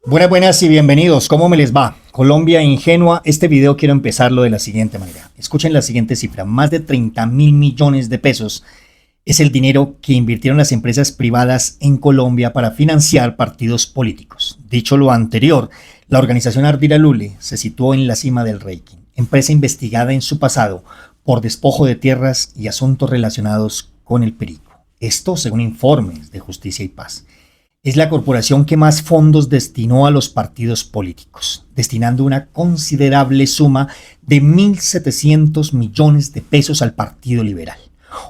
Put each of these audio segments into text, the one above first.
Buenas y bienvenidos. ¿Cómo me les va? Colombia ingenua. Este video quiero empezarlo de la siguiente manera. Escuchen la siguiente cifra. Más de 30.000 millones de pesos es el dinero que invirtieron las empresas privadas en Colombia para financiar partidos políticos. Dicho lo anterior, la organización Ardila Lule se situó en la cima del ranking. Empresa investigada en su pasado por despojo de tierras y asuntos relacionados con el perico. Esto según informes de Justicia y Paz. Es la corporación que más fondos destinó a los partidos políticos, destinando una considerable suma de 1.700 millones de pesos al Partido Liberal.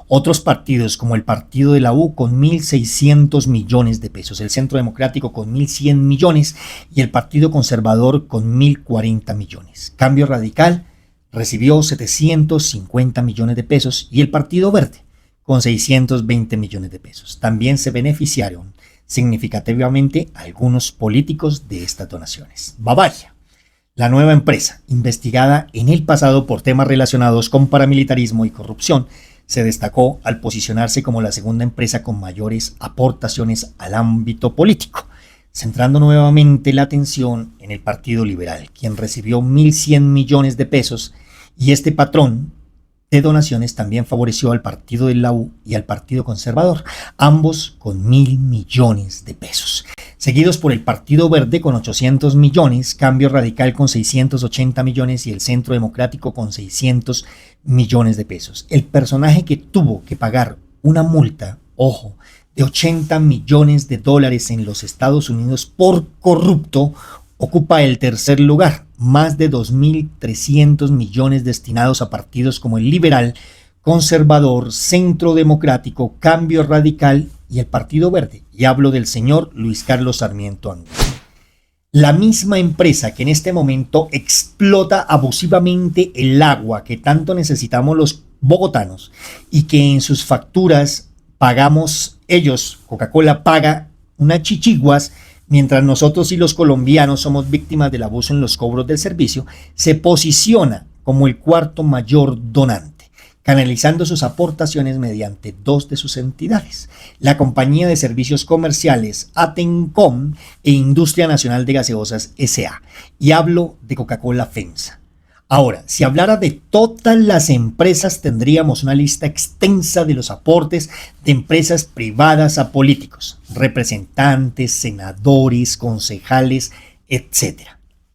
Otros partidos como el Partido de la U con 1.600 millones de pesos, el Centro Democrático con 1.100 millones y el Partido Conservador con 1.040 millones. Cambio Radical recibió 750 millones de pesos y el Partido Verde con 620 millones de pesos. También se beneficiaron significativamente algunos políticos de estas donaciones. Bavaria, la nueva empresa, investigada en el pasado por temas relacionados con paramilitarismo y corrupción, se destacó al posicionarse como la segunda empresa con mayores aportaciones al ámbito político, centrando nuevamente la atención en el Partido Liberal, quien recibió 1.100 millones de pesos, y este patrón de donaciones también favoreció al Partido de la U y al Partido Conservador, ambos con 1.000 millones de pesos. Seguidos por el Partido Verde con 800 millones, Cambio Radical con 680 millones y el Centro Democrático con 600 millones de pesos. El personaje que tuvo que pagar una multa, ojo, de 80 millones de dólares en los Estados Unidos por corrupto, ocupa el tercer lugar, más de 2.300 millones destinados a partidos como el Liberal, Conservador, Centro Democrático, Cambio Radical y el Partido Verde. Y hablo del señor Luis Carlos Sarmiento Angulo. La misma empresa que en este momento explota abusivamente el agua que tanto necesitamos los bogotanos y que en sus facturas pagamos ellos, Coca-Cola paga unas chichiguas, mientras nosotros y los colombianos somos víctimas del abuso en los cobros del servicio, se posiciona como el cuarto mayor donante, canalizando sus aportaciones mediante dos de sus entidades, la Compañía de Servicios Comerciales Atencom e Industria Nacional de Gaseosas S.A. Y hablo de Coca-Cola FEMSA. Ahora, si hablara de todas las empresas, tendríamos una lista extensa de los aportes de empresas privadas a políticos, representantes, senadores, concejales, etc.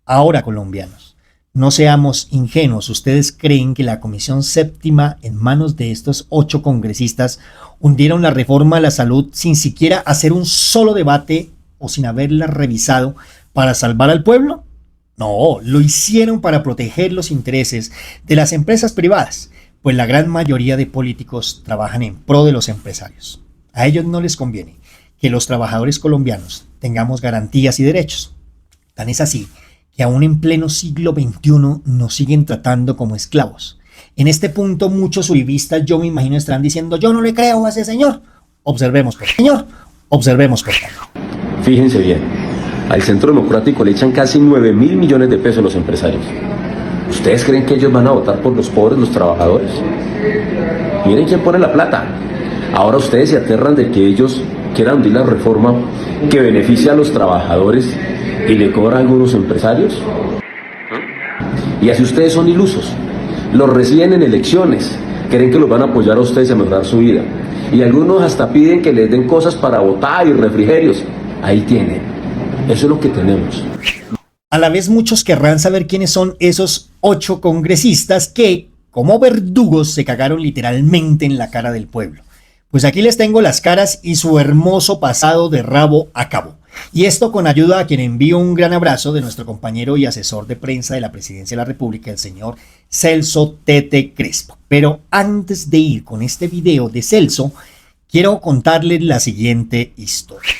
Ahora, colombianos, no seamos ingenuos. ¿Ustedes creen que la Comisión Séptima, en manos de estos 8 congresistas, hundieron la reforma a la salud sin siquiera hacer un solo debate o sin haberla revisado para salvar al pueblo? No, lo hicieron para proteger los intereses de las empresas privadas, pues la gran mayoría de políticos trabajan en pro de los empresarios. A ellos no les conviene que los trabajadores colombianos tengamos garantías y derechos. Tan es así que aún en pleno siglo XXI nos siguen tratando como esclavos. En este punto muchos uribistas, yo me imagino, estarán diciendo: yo no le creo a ese señor. Observemos por qué. Fíjense bien. Al Centro Democrático le echan casi 9.000 millones de pesos los empresarios. ¿Ustedes creen que ellos van a votar por los pobres, los trabajadores? Miren quién pone la plata. Ahora ustedes se aterran de que ellos quieran hundir la reforma que beneficia a los trabajadores y le cobra a algunos empresarios. Y así ustedes son ilusos. Los reciben en elecciones. Creen que los van a apoyar a ustedes a mejorar su vida. Y algunos hasta piden que les den cosas para votar y refrigerios. Ahí tienen. Eso es lo que tenemos. A la vez muchos querrán saber quiénes son esos 8 congresistas que, como verdugos, se cagaron literalmente en la cara del pueblo. Pues aquí les tengo las caras y su hermoso pasado de rabo a cabo. Y esto con ayuda a quien envío un gran abrazo de nuestro compañero y asesor de prensa de la Presidencia de la República, el señor Celso Tete Crespo. Pero antes de ir con este video de Celso, quiero contarles la siguiente historia.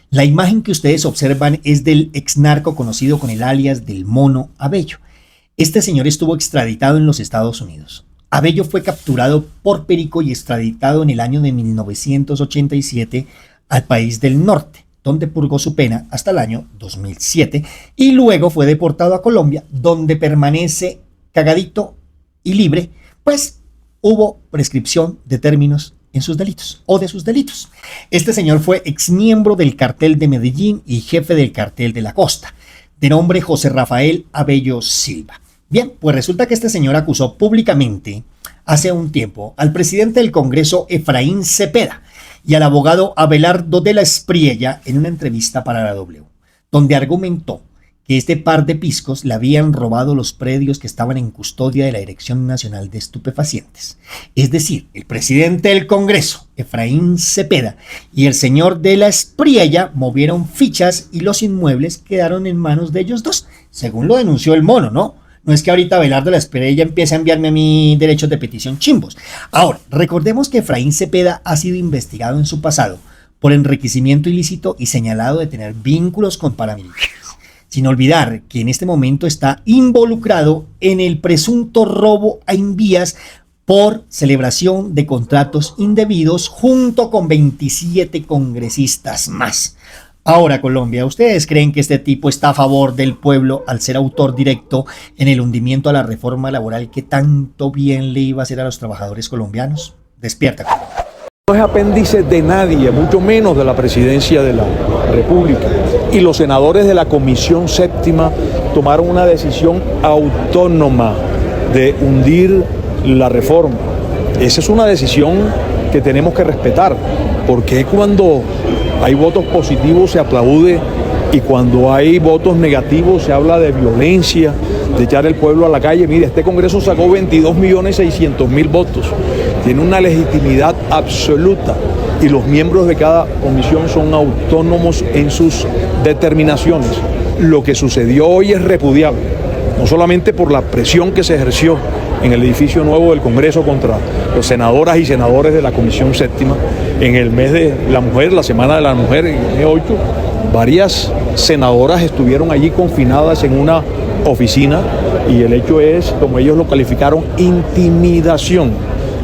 La imagen que ustedes observan es del ex narco conocido con el alias del Mono Abello. Este señor estuvo extraditado en los Estados Unidos. Abello fue capturado por Perico y extraditado en el año de 1987 al país del norte, donde purgó su pena hasta el año 2007 y luego fue deportado a Colombia, donde permanece cagadito y libre, pues hubo prescripción de términos en sus delitos o de sus delitos. Este señor fue exmiembro del cartel de Medellín y jefe del cartel de la costa, de nombre José Rafael Abello Silva. Bien, pues resulta que este señor acusó públicamente hace un tiempo al presidente del Congreso Efraín Cepeda y al abogado Abelardo de la Espriella en una entrevista para la W, donde argumentó que este par de piscos le habían robado los predios que estaban en custodia de la Dirección Nacional de Estupefacientes. Es decir, el presidente del Congreso, Efraín Cepeda, y el señor de la Espriella movieron fichas y los inmuebles quedaron en manos de ellos dos, según lo denunció el mono, ¿no? No es que ahorita Abelardo de la Espriella empiece a enviarme a mí derechos de petición chimbos. Ahora, recordemos que Efraín Cepeda ha sido investigado en su pasado por enriquecimiento ilícito y señalado de tener vínculos con paramilitares. Sin olvidar que en este momento está involucrado en el presunto robo a Invías por celebración de contratos indebidos junto con 27 congresistas más. Ahora, Colombia, ¿ustedes creen que este tipo está a favor del pueblo al ser autor directo en el hundimiento a la reforma laboral que tanto bien le iba a hacer a los trabajadores colombianos? Despierta, Colombia. No es apéndice de nadie, mucho menos de la presidencia de la República. Y los senadores de la Comisión Séptima tomaron una decisión autónoma de hundir la reforma. Esa es una decisión que tenemos que respetar, porque cuando hay votos positivos se aplaude y cuando hay votos negativos se habla de violencia, de echar el pueblo a la calle. Mire, este Congreso sacó 22.600.000 votos. Tiene una legitimidad absoluta y los miembros de cada comisión son autónomos en sus determinaciones. Lo que sucedió hoy es repudiable, no solamente por la presión que se ejerció en el edificio nuevo del Congreso contra los senadoras y senadores de la Comisión Séptima en el mes de la mujer, la Semana de la Mujer, en el mes 8, varias senadoras estuvieron allí confinadas en una oficina y el hecho es, como ellos lo calificaron, intimidación.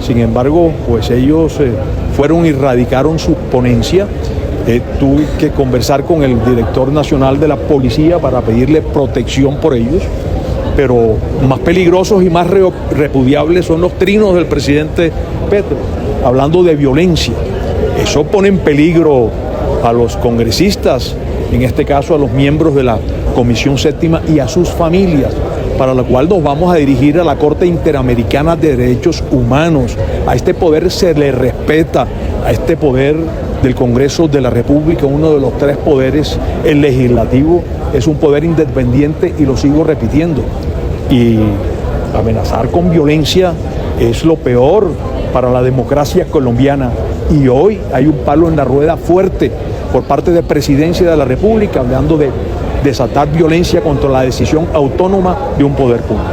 Sin embargo, pues ellos fueron y radicaron su ponencia. Tuve que conversar con el director nacional de la policía para pedirle protección por ellos, pero más peligrosos y más repudiables son los trinos del presidente Petro, hablando de violencia. Eso pone en peligro a los congresistas, en este caso a los miembros de la Comisión Séptima y a sus familias, para la cual nos vamos a dirigir a la Corte Interamericana de Derechos Humanos. A este poder se le respeta, a este poder del Congreso de la República, uno de los tres poderes, el legislativo, es un poder independiente y lo sigo repitiendo. Y amenazar con violencia es lo peor para la democracia colombiana. Y hoy hay un palo en la rueda fuerte por parte de Presidencia de la República, hablando de desatar violencia contra la decisión autónoma de un poder público.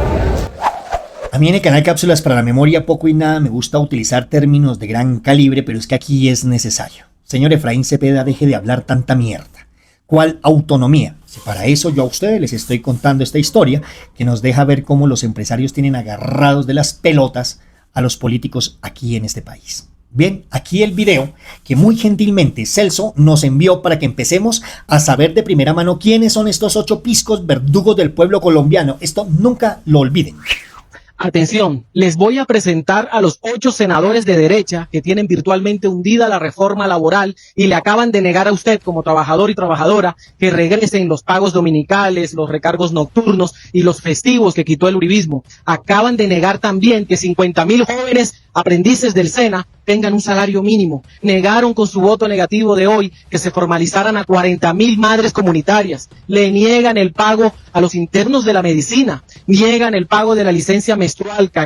A mí en el canal Cápsulas para la Memoria poco y nada me gusta utilizar términos de gran calibre, pero es que aquí es necesario. Señor Efraín Cepeda, deje de hablar tanta mierda. ¿Cuál autonomía? Si para eso yo a ustedes les estoy contando esta historia que nos deja ver cómo los empresarios tienen agarrados de las pelotas a los políticos aquí en este país. Bien, aquí el video que muy gentilmente Celso nos envió para que empecemos a saber de primera mano quiénes son estos 8 piscos verdugos del pueblo colombiano. Esto nunca lo olviden. Atención, les voy a presentar a los 8 senadores de derecha que tienen virtualmente hundida la reforma laboral y le acaban de negar a usted como trabajador y trabajadora que regresen los pagos dominicales, los recargos nocturnos y los festivos que quitó el uribismo. Acaban de negar también que 50.000 jóvenes aprendices del SENA tengan un salario mínimo. Negaron con su voto negativo de hoy que se formalizaran a 40.000 madres comunitarias. Le niegan el pago a los internos de la medicina. Niegan el pago de la licencia menstrual que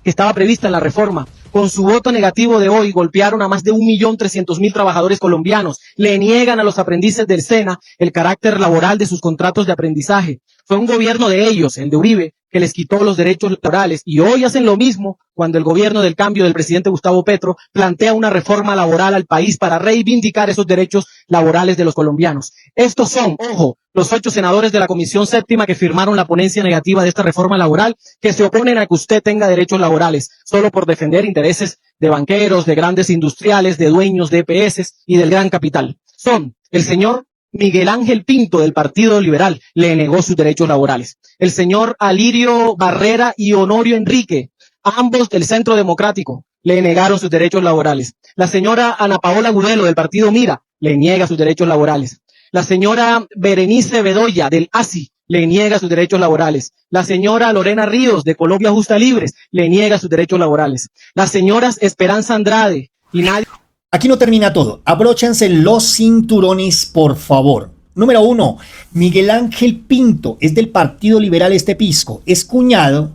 estaba prevista en la reforma. Con su voto negativo de hoy golpearon a más de 1.300.000 trabajadores colombianos. Le niegan a los aprendices del SENA el carácter laboral de sus contratos de aprendizaje. Fue un gobierno de ellos, el de Uribe, que les quitó los derechos laborales y hoy hacen lo mismo cuando el gobierno del cambio del presidente Gustavo Petro plantea una reforma laboral al país para reivindicar esos derechos laborales de los colombianos. Estos son, ojo, los 8 senadores de la Comisión Séptima que firmaron la ponencia negativa de esta reforma laboral, que se oponen a que usted tenga derechos laborales solo por defender intereses de banqueros, de grandes industriales, de dueños de EPS y del gran capital. Son el señor Miguel Ángel Pinto del Partido Liberal, le negó sus derechos laborales. El señor Alirio Barrera y Honorio Enrique, ambos del Centro Democrático, le negaron sus derechos laborales. La señora Ana Paola Agudelo del partido Mira le niega sus derechos laborales. La señora Berenice Bedoya del ASI le niega sus derechos laborales. La señora Lorena Ríos de Colombia Justa Libres le niega sus derechos laborales. Las señoras Esperanza Andrade y Nadia... Aquí no termina todo. Abróchense los cinturones, por favor. Número 1. Miguel Ángel Pinto es del Partido Liberal Pisco. Es cuñado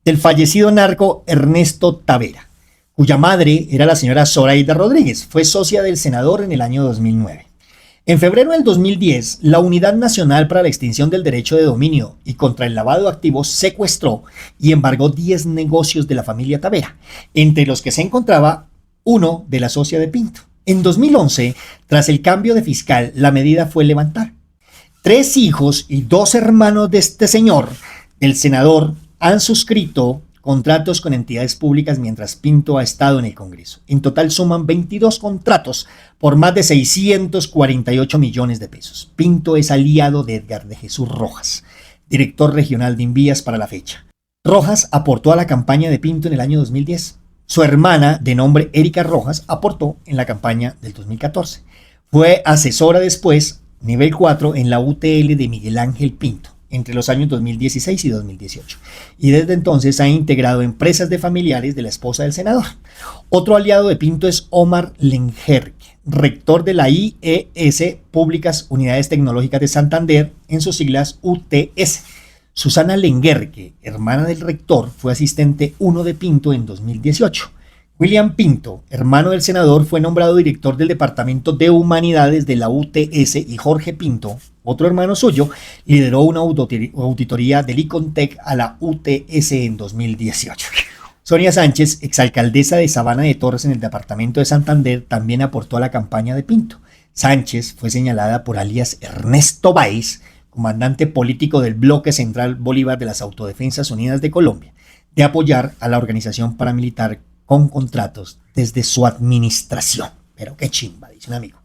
del fallecido narco Ernesto Tavera, cuya madre era la señora Zoraida Rodríguez. Fue socia del senador en el año 2009. En febrero del 2010, la Unidad Nacional para la Extinción del Derecho de Dominio y contra el Lavado de Activos secuestró y embargó 10 negocios de la familia Tavera, entre los que se encontraba uno de la socia de Pinto. En 2011, tras el cambio de fiscal, la medida fue levantada. 3 hijos y 2 hermanos de este señor, el senador, han suscrito contratos con entidades públicas mientras Pinto ha estado en el Congreso. En total suman 22 contratos por más de 648 millones de pesos. Pinto es aliado de Edgar de Jesús Rojas, director regional de Invías para la fecha. Rojas aportó a la campaña de Pinto en el año 2010. Su hermana, de nombre Erika Rojas, aportó en la campaña del 2014. Fue asesora después, nivel 4, en la UTL de Miguel Ángel Pinto, entre los años 2016 y 2018. Y desde entonces ha integrado empresas de familiares de la esposa del senador. Otro aliado de Pinto es Omar Lengerque, rector de la IES, Públicas Unidades Tecnológicas de Santander, en sus siglas UTS. Susana Lengerque, hermana del rector, fue asistente 1 de Pinto en 2018. William Pinto, hermano del senador, fue nombrado director del Departamento de Humanidades de la UTS y Jorge Pinto, otro hermano suyo, lideró una auditoría del Icontec a la UTS en 2018. Sonia Sánchez, exalcaldesa de Sabana de Torres en el departamento de Santander, también aportó a la campaña de Pinto. Sánchez fue señalada por alias Ernesto Báez, comandante político del Bloque Central Bolívar de las Autodefensas Unidas de Colombia, de apoyar a la organización paramilitar con contratos desde su administración. Pero qué chimba, dice un amigo.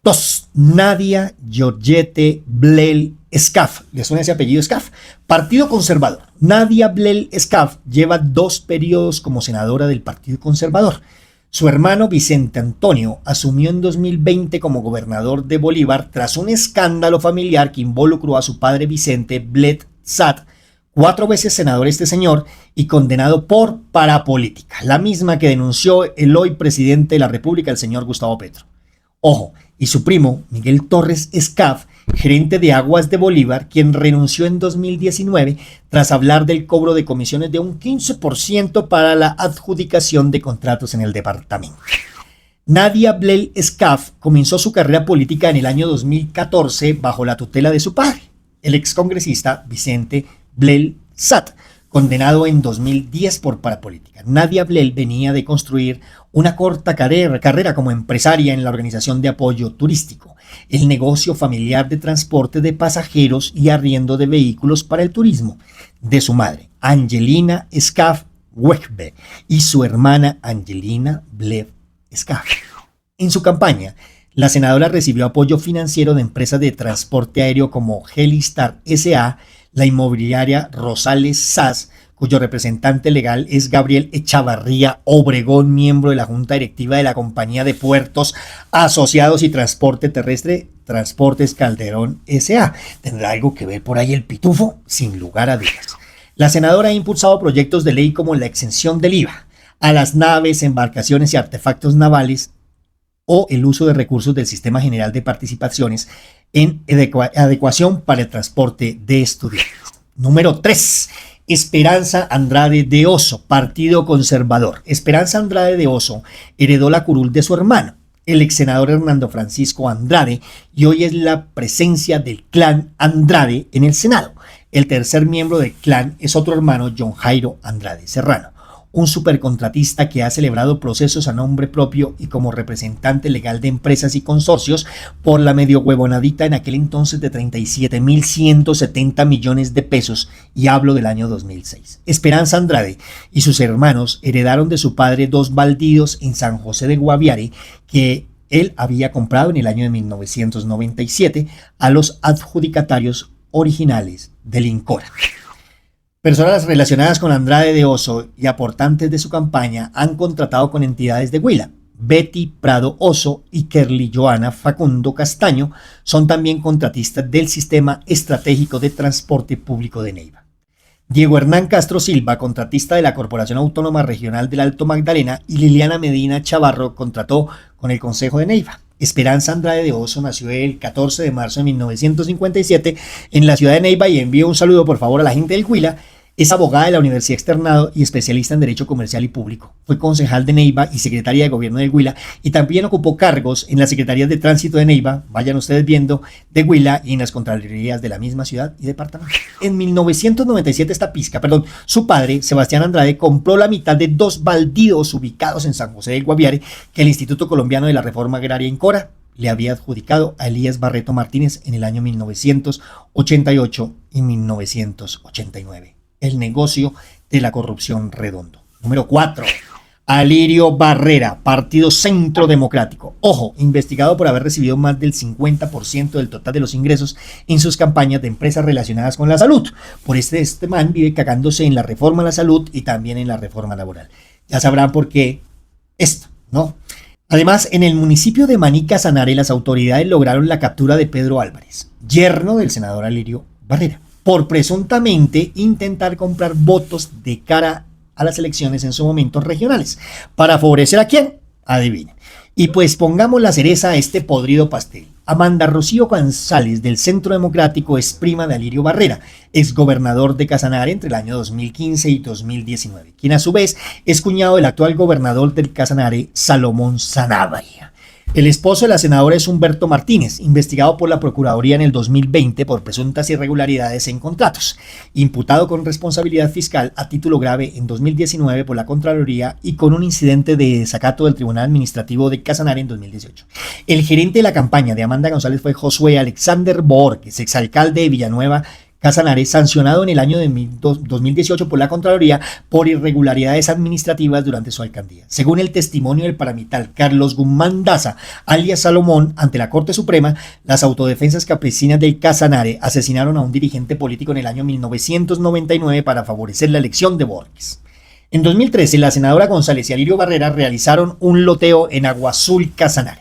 2. Nadia Georgette Blel Escaf. ¿Le suena ese apellido Escaf? Partido Conservador. Nadia Blel Escaf lleva 2 periodos como senadora del Partido Conservador. Su hermano Vicente Antonio asumió en 2020 como gobernador de Bolívar tras un escándalo familiar que involucró a su padre Vicente Blet Sat, 4 veces senador este señor y condenado por parapolítica, la misma que denunció el hoy presidente de la República, el señor Gustavo Petro. Ojo, y su primo Miguel Torres Escaf, gerente de Aguas de Bolívar, quien renunció en 2019 tras hablar del cobro de comisiones de un 15% para la adjudicación de contratos en el departamento. Nadia Blel Escaf comenzó su carrera política en el año 2014 bajo la tutela de su padre, el excongresista Vicente Blel Sat, condenado en 2010 por parapolítica. Nadia Blel venía de construir una corta carrera como empresaria en la organización de apoyo turístico, el negocio familiar de transporte de pasajeros y arriendo de vehículos para el turismo, de su madre, Angelina Escaf Wegbe, y su hermana Angelina Blel Escaf. En su campaña, la senadora recibió apoyo financiero de empresas de transporte aéreo como Helistar S.A., la inmobiliaria Rosales SAS, cuyo representante legal es Gabriel Echavarría Obregón, miembro de la Junta Directiva de la Compañía de Puertos Asociados y Transporte Terrestre, Transportes Calderón S.A. ¿Tendrá algo que ver por ahí el pitufo? Sin lugar a dudas. La senadora ha impulsado proyectos de ley como la exención del IVA a las naves, embarcaciones y artefactos navales o el uso de recursos del Sistema General de Participaciones en adecuación para el transporte de estudiantes. Número 3. Esperanza Andrade de Oso, Partido Conservador. Esperanza Andrade de Oso heredó la curul de su hermano, el ex senador Hernando Francisco Andrade, y hoy es la presencia del clan Andrade en el Senado. El tercer miembro del clan es otro hermano, John Jairo Andrade Serrano, un supercontratista que ha celebrado procesos a nombre propio y como representante legal de empresas y consorcios por la medio huevonadita en aquel entonces de 37.170 millones de pesos, y hablo del año 2006. Esperanza Andrade y sus hermanos heredaron de su padre 2 baldíos en San José de Guaviare que él había comprado en el año de 1997 a los adjudicatarios originales del INCORA. Personas relacionadas con Andrade de Oso y aportantes de su campaña han contratado con entidades de Huila. Betty Prado Oso y Kerly Joana Facundo Castaño son también contratistas del Sistema Estratégico de Transporte Público de Neiva. Diego Hernán Castro Silva, contratista de la Corporación Autónoma Regional del Alto Magdalena, y Liliana Medina Chavarro contrató con el Consejo de Neiva. Esperanza Andrade de Oso nació el 14 de marzo de 1957 en la ciudad de Neiva y envío un saludo por favor a la gente del Huila. Es abogada de la Universidad Externado y especialista en Derecho Comercial y Público. Fue concejal de Neiva y secretaria de Gobierno del Huila y también ocupó cargos en las Secretarías de Tránsito de Neiva, vayan ustedes viendo, de Huila y en las Contralorías de la misma ciudad y departamento. En 1997 su padre, Sebastián Andrade, compró la mitad de 2 baldíos ubicados en San José del Guaviare que el Instituto Colombiano de la Reforma Agraria Incora le había adjudicado a Elías Barreto Martínez en el año 1988 y 1989. El negocio de la corrupción redondo. Número 4. Alirio Barrera, Partido Centro Democrático. Ojo, investigado por haber recibido más del 50% del total de los ingresos en sus campañas de empresas relacionadas con la salud. Por este man vive cagándose en la reforma a la salud y también en la reforma laboral. Ya sabrán por qué esto, ¿no? Además, en el municipio de Maní Casanare, las autoridades lograron la captura de Pedro Álvarez, yerno del senador Alirio Barrera, por presuntamente intentar comprar votos de cara a las elecciones en su momento regionales. ¿Para favorecer a quién? Adivinen. Y pues pongamos la cereza a este podrido pastel. Amanda Rocío González del Centro Democrático es prima de Alirio Barrera, exgobernador de Casanare entre el año 2015 y 2019, quien a su vez es cuñado del actual gobernador del Casanare, Salomón Sanabria. El esposo de la senadora es Humberto Martínez, investigado por la Procuraduría en el 2020 por presuntas irregularidades en contratos, imputado con responsabilidad fiscal a título grave en 2019 por la Contraloría y con un incidente de desacato del Tribunal Administrativo de Casanare en 2018. El gerente de la campaña de Amanda González fue Josué Alexander Borges, exalcalde de Villanueva Casanare, sancionado en el año de 2018 por la Contraloría por irregularidades administrativas durante su alcaldía. Según el testimonio del paramilitar Carlos Guzmán Daza, alias Salomón, ante la Corte Suprema, las autodefensas campesinas del Casanare asesinaron a un dirigente político en el año 1999 para favorecer la elección de Borges. En 2013, la senadora González y Alirio Barrera realizaron un loteo en Agua Azul, Casanare.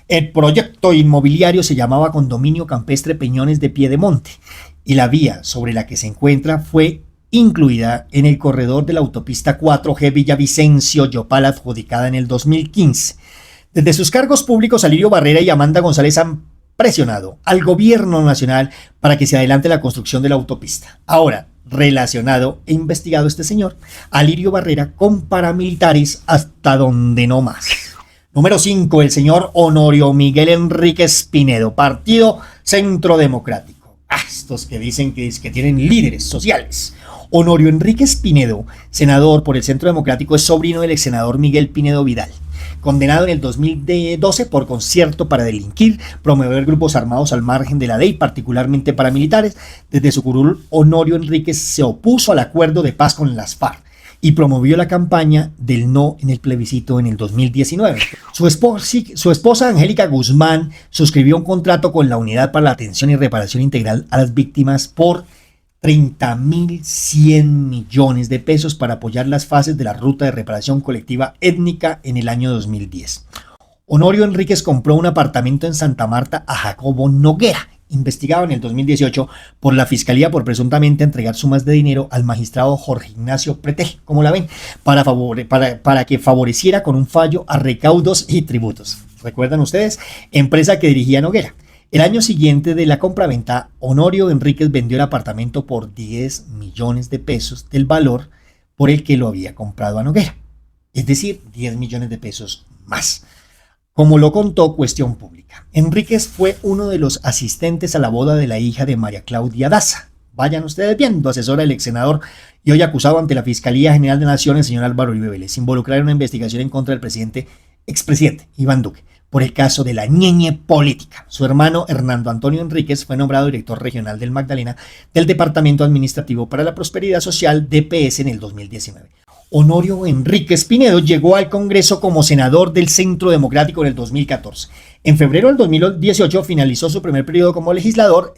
El proyecto inmobiliario se llamaba Condominio Campestre Peñones de Piedemonte y la vía sobre la que se encuentra fue incluida en el corredor de la autopista 4G Villavicencio-Yopal, adjudicada en el 2015. Desde sus cargos públicos, Alirio Barrera y Amanda González han presionado al gobierno nacional para que se adelante la construcción de la autopista. Ahora, relacionado e investigado este señor, Alirio Barrera, con paramilitares hasta donde no más. Número 5, el señor Honorio Miguel Enríquez Pinedo, Partido Centro Democrático. Estos que dicen que tienen líderes sociales. Honorio Enríquez Pinedo, senador por el Centro Democrático, es sobrino del ex senador Miguel Pinedo Vidal, condenado en el 2012 por concierto para delinquir, promover grupos armados al margen de la ley, particularmente paramilitares. Desde su curul, Honorio Enríquez se opuso al acuerdo de paz con las FARC y promovió la campaña del no en el plebiscito en el 2019. Su esposa Angélica Guzmán suscribió un contrato con la Unidad para la Atención y Reparación Integral a las Víctimas por 30.100 millones de pesos para apoyar las fases de la Ruta de Reparación Colectiva Étnica en el año 2010. Honorio Enríquez compró un apartamento en Santa Marta a Jacobo Noguera, investigado en el 2018 por la Fiscalía por presuntamente entregar sumas de dinero al magistrado Jorge Ignacio Pretel, como la ven, para que favoreciera con un fallo a recaudos y tributos. ¿Recuerdan ustedes? Empresa que dirigía Noguera. El año siguiente de la compraventa, Honorio Enríquez vendió el apartamento por 10 millones de pesos del valor por el que lo había comprado a Noguera. Es decir, 10 millones de pesos más. Como lo contó Cuestión Pública, Enríquez fue uno de los asistentes a la boda de la hija de María Claudia Daza. Vayan ustedes viendo, asesora del ex senador y hoy acusado ante la Fiscalía General de la Nación, el señor Álvaro Uribe Vélez, involucrado en una investigación en contra del expresidente Iván Duque, por el caso de la ñeñe política. Su hermano Hernando Antonio Enríquez fue nombrado director regional del Magdalena del Departamento Administrativo para la Prosperidad Social DPS en el 2019. Honorio Enríquez Pinedo llegó al Congreso como senador del Centro Democrático en el 2014. En febrero del 2018 finalizó su primer periodo como legislador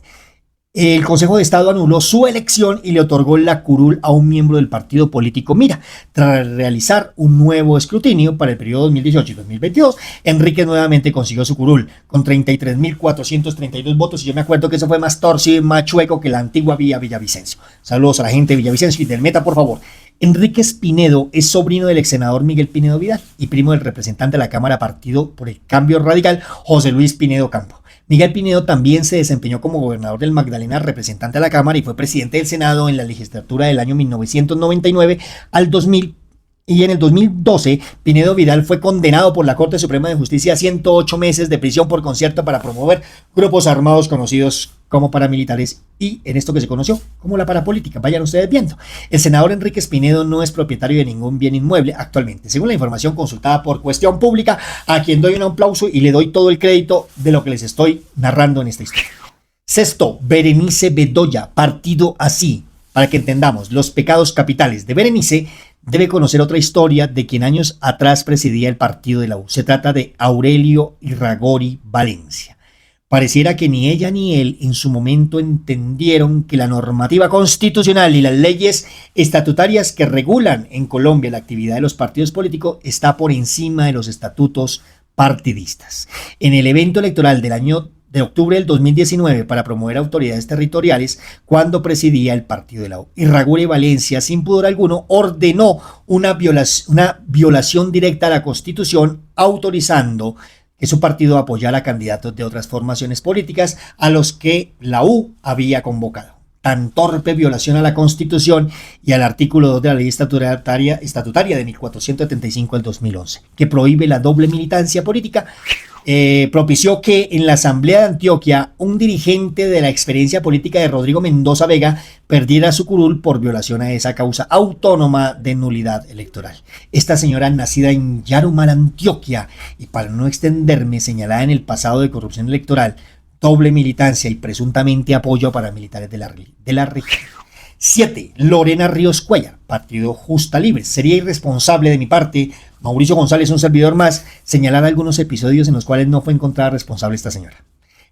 El Consejo de Estado anuló su elección y le otorgó la curul a un miembro del partido político Mira. Tras realizar un nuevo escrutinio para el periodo 2018 y 2022, Enrique nuevamente consiguió su curul con 33.432 votos y yo me acuerdo que eso fue más torcido y más chueco que la antigua Vía Villavicencio. Saludos a la gente de Villavicencio y del Meta, por favor. Enrique Pinedo es sobrino del ex senador Miguel Pinedo Vidal y primo del representante de la Cámara Partido por el Cambio Radical, José Luis Pinedo Campo. Miguel Pinedo también se desempeñó como gobernador del Magdalena, representante de la Cámara y fue presidente del Senado en la legislatura del año 1999 al 2000. Y en el 2012, Pinedo Vidal fue condenado por la Corte Suprema de Justicia a 108 meses de prisión por concierto para promover grupos armados conocidos como paramilitares y en esto que se conoció como la parapolítica. Vayan ustedes viendo. El senador Enrique Pinedo no es propietario de ningún bien inmueble actualmente, según la información consultada por Cuestión Pública, a quien doy un aplauso y le doy todo el crédito de lo que les estoy narrando en esta historia. Sexto, Berenice Bedoya, partido así. Para que entendamos los pecados capitales de Berenice, debe conocer otra historia de quien años atrás presidía el partido de la U. Se trata de Aurelio Irragorri Valencia. Pareciera que ni ella ni él en su momento entendieron que la normativa constitucional y las leyes estatutarias que regulan en Colombia la actividad de los partidos políticos está por encima de los estatutos partidistas. En el evento electoral del año de octubre del 2019 para promover autoridades territoriales cuando presidía el partido de la U. Irragorri Valencia, sin pudor alguno, ordenó una violación directa a la Constitución, autorizando que su partido apoyara a candidatos de otras formaciones políticas a los que la U había convocado. Tan torpe violación a la Constitución y al artículo 2 de la ley estatutaria de 1475 del 2011, que prohíbe la doble militancia política, propició que en la Asamblea de Antioquia un dirigente de la experiencia política de Rodrigo Mendoza Vega perdiera su curul por violación a esa causa autónoma de nulidad electoral. Esta señora, nacida en Yarumal, Antioquia, y para no extenderme, señalada en el pasado de corrupción electoral, doble militancia y presuntamente apoyo a paramilitares de la región. 7. Lorena Ríos Cuellar, partido Justa Libre. Sería irresponsable de mi parte, Mauricio González, un servidor más, señalar algunos episodios en los cuales no fue encontrada responsable esta señora.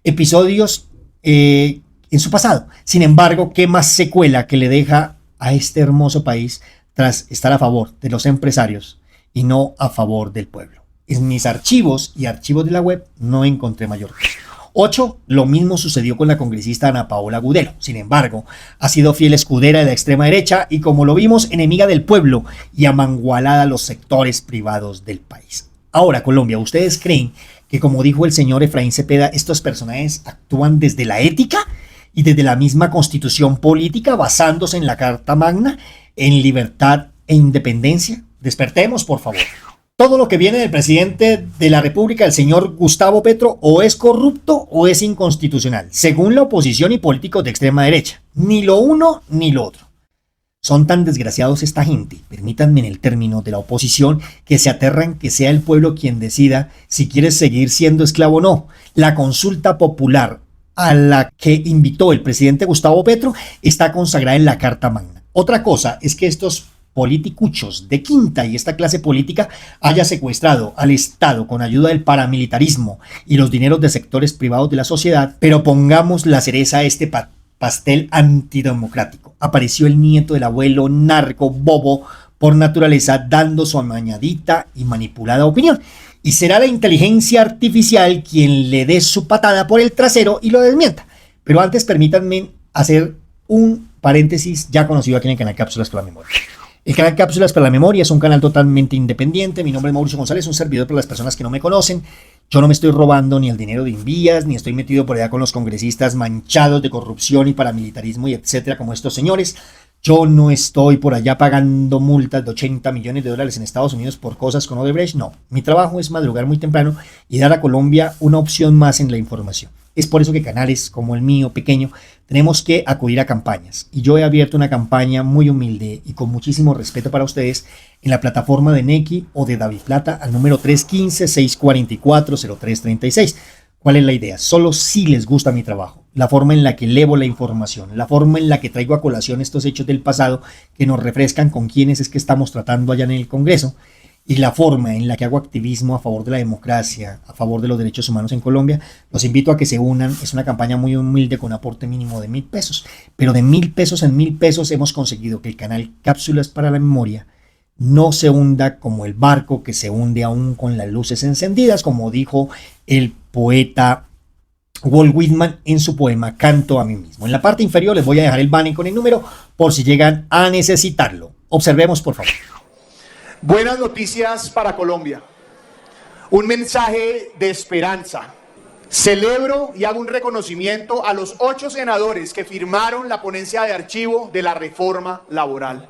Episodios en su pasado. Sin embargo, ¿qué más secuela que le deja a este hermoso país tras estar a favor de los empresarios y no a favor del pueblo? En mis archivos y archivos de la web no encontré mayor cosa. 8. Lo mismo sucedió con la congresista Ana Paola Gudelo. Sin embargo, ha sido fiel escudera de la extrema derecha y, como lo vimos, enemiga del pueblo y amangualada a los sectores privados del país. Ahora, Colombia, ¿ustedes creen que, como dijo el señor Efraín Cepeda, estos personajes actúan desde la ética y desde la misma constitución política, basándose en la Carta Magna, en libertad e independencia? Despertemos, por favor. Todo lo que viene del presidente de la República, el señor Gustavo Petro, o es corrupto o es inconstitucional, según la oposición y políticos de extrema derecha. Ni lo uno ni lo otro. Son tan desgraciados esta gente, permítanme en el término de la oposición, que se aterran que sea el pueblo quien decida si quiere seguir siendo esclavo o no. La consulta popular a la que invitó el presidente Gustavo Petro está consagrada en la Carta Magna. Otra cosa es que estos politicuchos de quinta y esta clase política haya secuestrado al Estado con ayuda del paramilitarismo y los dineros de sectores privados de la sociedad, pero pongamos la cereza a este pastel antidemocrático. Apareció el nieto del abuelo narco bobo por naturaleza dando su amañadita y manipulada opinión. Y será la inteligencia artificial quien le dé su patada por el trasero y lo desmienta. Pero antes permítanme hacer un paréntesis ya conocido aquí en el canal Cápsulas para la Memoria. El canal Cápsulas para la Memoria es un canal totalmente independiente. Mi nombre es Mauricio González, un servidor para las personas que no me conocen. Yo no me estoy robando ni el dinero de Invías, ni estoy metido por allá con los congresistas manchados de corrupción y paramilitarismo y etcétera, como estos señores. Yo no estoy por allá pagando multas de 80 millones de dólares en Estados Unidos por cosas con Odebrecht. No, mi trabajo es madrugar muy temprano y dar a Colombia una opción más en la información. Es por eso que canales como el mío, pequeño, tenemos que acudir a campañas. Y yo he abierto una campaña muy humilde y con muchísimo respeto para ustedes en la plataforma de Nequi o de David Plata al número 315-644-0336. ¿Cuál es la idea? Solo si les gusta mi trabajo, la forma en la que elevo la información, la forma en la que traigo a colación estos hechos del pasado que nos refrescan con quiénes es que estamos tratando allá en el Congreso y la forma en la que hago activismo a favor de la democracia, a favor de los derechos humanos en Colombia, los invito a que se unan. Es una campaña muy humilde con aporte mínimo de 1.000 pesos, pero de 1.000 pesos en 1.000 pesos hemos conseguido que el canal Cápsulas para la Memoria no se hunda como el barco que se hunde aún con las luces encendidas, como dijo el poeta Walt Whitman en su poema Canto a mí mismo. En la parte inferior les voy a dejar el banner con el número por si llegan a necesitarlo. Observemos, por favor. Buenas noticias para Colombia. Un mensaje de esperanza. Celebro y hago un reconocimiento a los 8 senadores que firmaron la ponencia de archivo de la reforma laboral.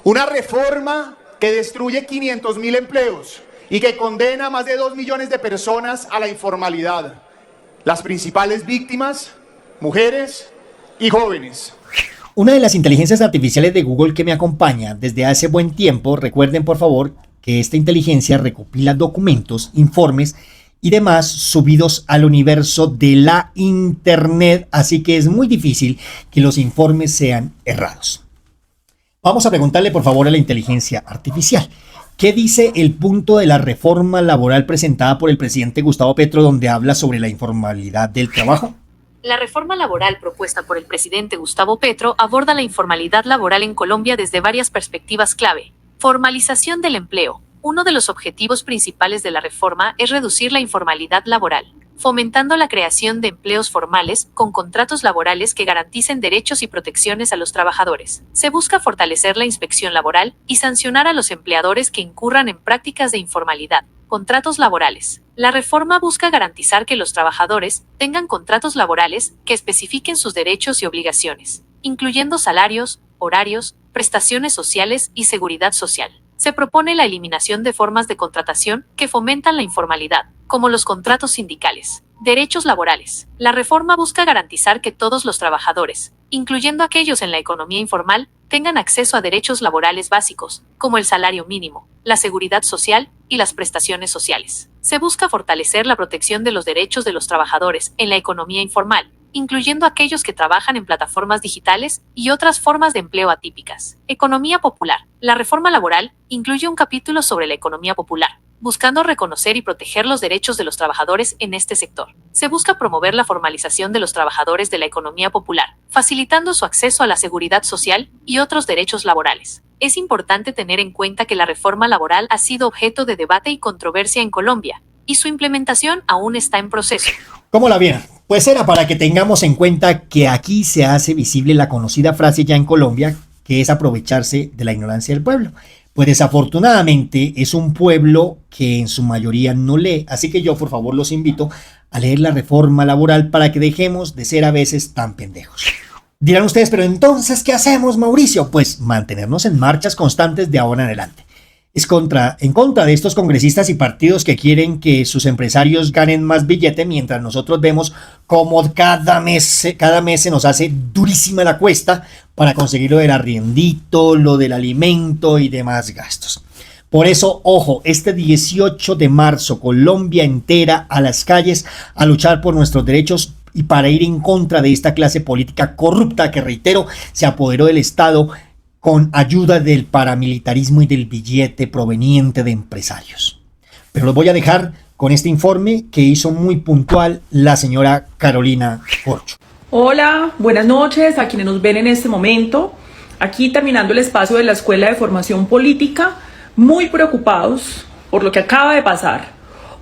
Una reforma que destruye 500.000 empleos y que condena a más de 2 millones de personas a la informalidad. Las principales víctimas, mujeres y jóvenes. Una de las inteligencias artificiales de Google que me acompaña desde hace buen tiempo, recuerden por favor que esta inteligencia recopila documentos, informes y demás subidos al universo de la Internet, así que es muy difícil que los informes sean errados. Vamos a preguntarle por favor a la inteligencia artificial. ¿Qué dice el punto de la reforma laboral presentada por el presidente Gustavo Petro, donde habla sobre la informalidad del trabajo? La reforma laboral propuesta por el presidente Gustavo Petro aborda la informalidad laboral en Colombia desde varias perspectivas clave. Formalización del empleo. Uno de los objetivos principales de la reforma es reducir la informalidad laboral, fomentando la creación de empleos formales con contratos laborales que garanticen derechos y protecciones a los trabajadores. Se busca fortalecer la inspección laboral y sancionar a los empleadores que incurran en prácticas de informalidad. Contratos laborales. La reforma busca garantizar que los trabajadores tengan contratos laborales que especifiquen sus derechos y obligaciones, incluyendo salarios, horarios, prestaciones sociales y seguridad social. Se propone la eliminación de formas de contratación que fomentan la informalidad, como los contratos sindicales. Derechos laborales. La reforma busca garantizar que todos los trabajadores, incluyendo aquellos en la economía informal, tengan acceso a derechos laborales básicos, como el salario mínimo, la seguridad social y las prestaciones sociales. Se busca fortalecer la protección de los derechos de los trabajadores en la economía informal, incluyendo aquellos que trabajan en plataformas digitales y otras formas de empleo atípicas. Economía popular. La reforma laboral incluye un capítulo sobre la economía popular, buscando reconocer y proteger los derechos de los trabajadores en este sector. Se busca promover la formalización de los trabajadores de la economía popular, facilitando su acceso a la seguridad social y otros derechos laborales. Es importante tener en cuenta que la reforma laboral ha sido objeto de debate y controversia en Colombia, y su implementación aún está en proceso. ¿Cómo la vieron? Pues era para que tengamos en cuenta que aquí se hace visible la conocida frase ya en Colombia, que es aprovecharse de la ignorancia del pueblo. Pues desafortunadamente es un pueblo que en su mayoría no lee, así que yo por favor los invito a leer la reforma laboral para que dejemos de ser a veces tan pendejos. Dirán ustedes, pero entonces, ¿qué hacemos, Mauricio? Pues mantenernos en marchas constantes de ahora en adelante. En contra de estos congresistas y partidos que quieren que sus empresarios ganen más billete, mientras nosotros vemos cómo cada mes se nos hace durísima la cuesta para conseguir lo del arriendito, lo del alimento y demás gastos. Por eso, ojo, este 18 de marzo, Colombia entera a las calles a luchar por nuestros derechos y para ir en contra de esta clase política corrupta que, reitero, se apoderó del Estado con ayuda del paramilitarismo y del billete proveniente de empresarios. Pero los voy a dejar con este informe que hizo muy puntual la señora Carolina Corcho. Hola, buenas noches a quienes nos ven en este momento. Aquí terminando el espacio de la Escuela de Formación Política, muy preocupados por lo que acaba de pasar.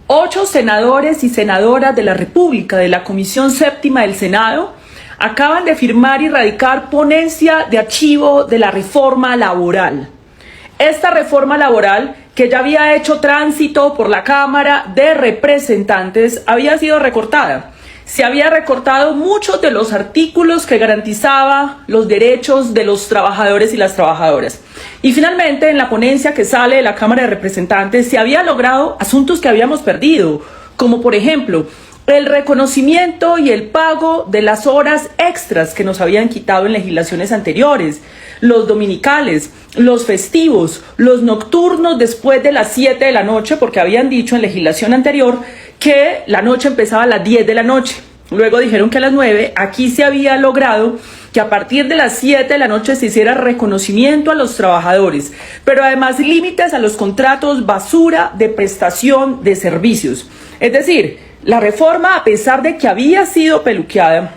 8 senadores y senadoras de la República de la Comisión Séptima del Senado acaban de firmar y radicar ponencia de archivo de la reforma laboral. Esta reforma laboral, que ya había hecho tránsito por la Cámara de Representantes, había sido recortada. Se había recortado muchos de los artículos que garantizaba los derechos de los trabajadores y las trabajadoras. Y finalmente, en la ponencia que sale de la Cámara de Representantes, se había logrado asuntos que habíamos perdido, como por ejemplo, el reconocimiento y el pago de las horas extras que nos habían quitado en legislaciones anteriores, los dominicales, los festivos, los nocturnos después de las 7 de la noche, porque habían dicho en legislación anterior que la noche empezaba a las 10 de la noche. Luego dijeron que a las 9, aquí se había logrado que a partir de las 7 de la noche se hiciera reconocimiento a los trabajadores, pero además límites a los contratos basura de prestación de servicios. Es decir, la reforma, a pesar de que había sido peluqueada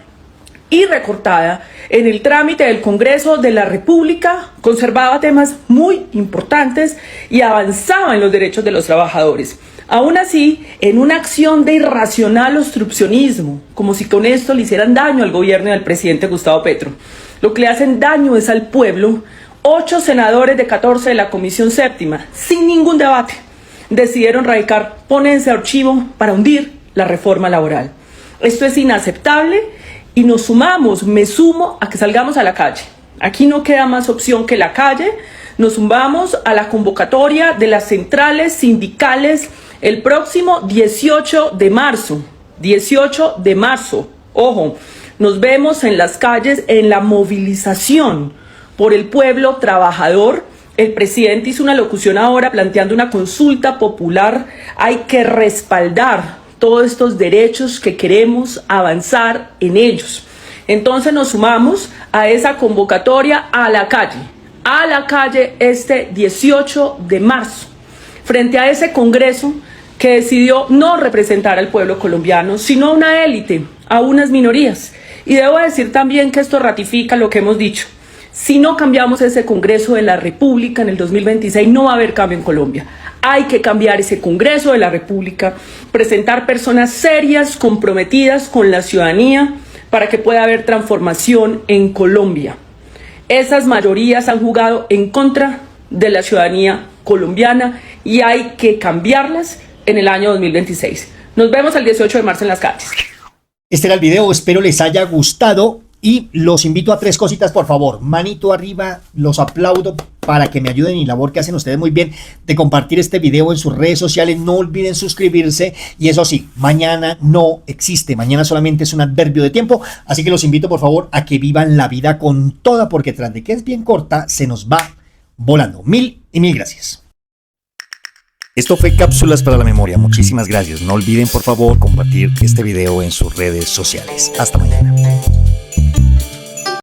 y recortada en el trámite del Congreso de la República, conservaba temas muy importantes y avanzaba en los derechos de los trabajadores. Aún así, en una acción de irracional obstruccionismo, como si con esto le hicieran daño al gobierno y al presidente Gustavo Petro, lo que le hacen daño es al pueblo. 8 senadores de 14 de la Comisión Séptima, sin ningún debate, decidieron radicar ponencia de archivo para hundir la reforma laboral. Esto es inaceptable y me sumo a que salgamos a la calle. Aquí no queda más opción que la calle. Nos sumamos a la convocatoria de las centrales sindicales el próximo 18 de marzo. 18 de marzo. Ojo, nos vemos en las calles en la movilización por el pueblo trabajador. El presidente hizo una locución ahora planteando una consulta popular. Hay que respaldar todos estos derechos que queremos avanzar en ellos. Entonces nos sumamos a esa convocatoria a la calle este 18 de marzo, frente a ese Congreso que decidió no representar al pueblo colombiano, sino a una élite, a unas minorías. Y debo decir también que esto ratifica lo que hemos dicho. Si no cambiamos ese Congreso de la República en el 2026, no va a haber cambio en Colombia. Hay que cambiar ese Congreso de la República, presentar personas serias, comprometidas con la ciudadanía, para que pueda haber transformación en Colombia. Esas mayorías han jugado en contra de la ciudadanía colombiana y hay que cambiarlas en el año 2026. Nos vemos el 18 de marzo en las calles. Este era el video, espero les haya gustado y los invito a 3 cositas, por favor. Manito arriba, los aplaudo para que me ayuden y labor que hacen ustedes muy bien de compartir este video en sus redes sociales. No olviden suscribirse y eso sí, mañana no existe, mañana solamente es un adverbio de tiempo, así que los invito por favor a que vivan la vida con toda, porque tras de que es bien corta se nos va volando. Mil y mil gracias. Esto fue Cápsulas para la Memoria. Muchísimas gracias. No olviden por favor compartir este video en sus redes sociales. Hasta mañana.